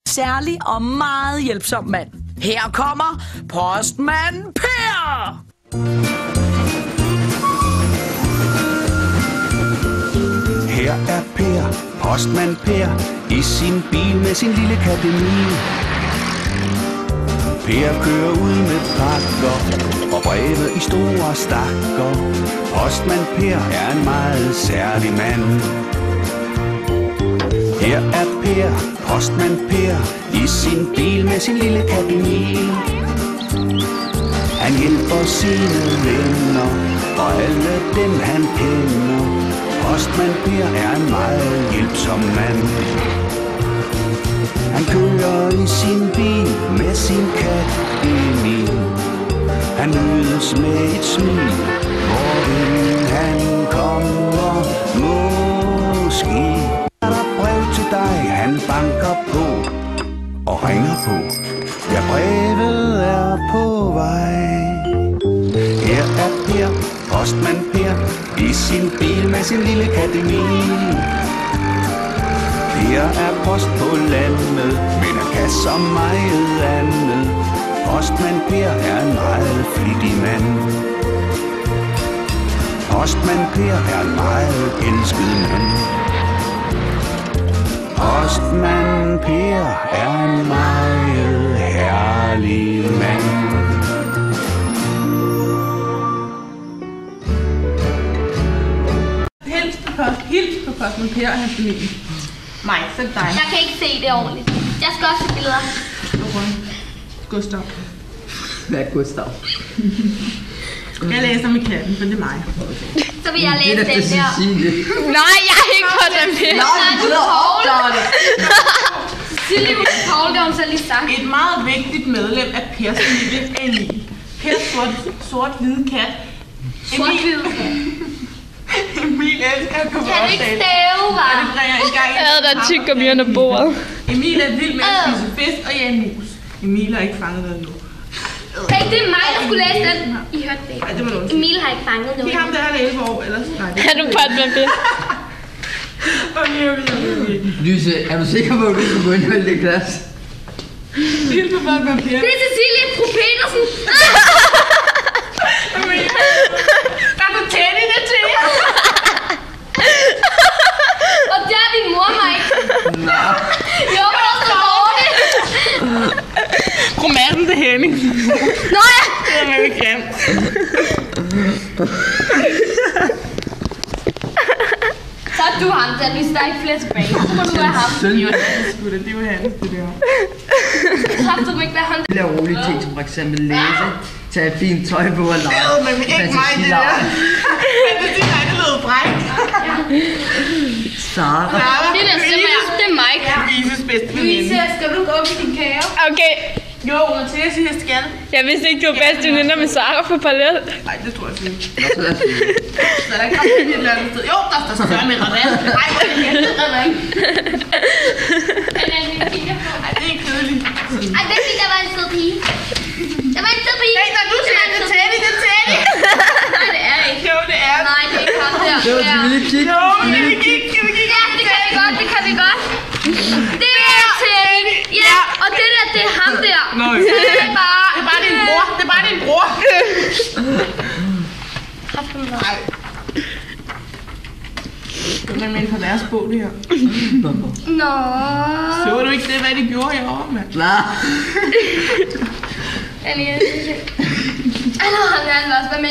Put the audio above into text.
Særlig og meget hjælpsom mand. Her kommer postmand Per! Her er Per, postmand Per, i sin bil med sin lille kat Emil. Per kører ud med pakker og breve i store stakker. Postmand Per er en meget særlig mand. Her er Per, postmand Per, i sin bil med sin lille kat Emil. Han hjælper sine venner og alle dem han kender. Postmand Per er en meget hjælpsom mand. Han kører i sin bil med sin kat Emil. Han mødes med et smil, hvorhen han kommer. Måske er der brev til dig, han banker på og ringer på. Ja, brevet er på vej. Her er Per, postmand Per, i sin bil med sin lille kat Emil. Per er post på landet, men han kan så meget andet. Postmand Per er en meget flittig mand. Postmand Per er en meget elsket mand. Postmand Per er en meget herlig mand. Hils på postmand Per og hans familie. Mig, så dig. Jeg kan ikke se det ordentligt. Jeg skal også se billeder. Gustav. Hvad er Gustav? Jeg læser med katten, for det er mig. Så vil jeg læse den der. Nej, jeg er ikke på den her. Nej, du sidder og opdager det. Cecilie Paul, det har hun så lige sagt. Et meget vigtigt medlem af Pers familie er Emil. Pers sort-hvide kat. Sort-hvide kat. Emil elsker at komme Kan du ikke stave, hva'? det bringer en gang Jeg havde da tyggegummi under bordet. Emil er vild med at spise fisk og jage mus. Emil har ikke fanget noget nu. Hey, det er mig, der skulle læse den. I hørte det. Ej, det var noget. Emil har ikke fanget noget. Det er ham, der er 11 år, ellers. Nej, det Er du postmand Per? Okay. Lyse, er du sikker på, at du skal gå ind i det klasse? Hils på postmand Per. Det er Cecilie Fru Petersen. Der er du tæt i det til. Og der er din mor, Mike. Nej. Jo, men der står dårligt. Romanen til Henning. Nå ja. Det er meget grimt. Så er du ham, der hvis der er ikke flere tilbage. Så må du være ham. Det var hans, det der. Kræfter du ikke være ham? Det er rolige ting, som for eksempel læse, tage fint tøj på og lege. Men ikke mig, det der. Men det er dig, der lød fræk. Sara. Det der simpelthen, det er Mike. Lises bedste veninde. skal du gå op i din kage? Okay, Jo, når til jeg siger, jeg skal. jeg vidste ikke, du var bedste veninder med Sara på parallel. Nej, det tror jeg ikke. Så der kommer et eller andet sted. Jo, der står større med rabat. Nej, hvor er det heldigt, der ikke. Ej, det er ikke kedeligt. Ej, det er fordi, der var en sød pige. Der var en sød pige. Hey, når du siger, det er Teddy, det er Teddy. Nej, det er ikke. Jo, det er. Nej, det er ikke ham der. Det var til lille kig. Jo, men vi gik. Ja, det kan vi godt, det kan vi godt. Det er Teddy. Ja, og det der, det er ham der. Nå, Det er bare din bror. Det er bare din bror. Nej. Det er med på deres bog, det her. Nå. Så du ikke det, hvad de gjorde herovre, mand? Klar. Eller, han vil også være med.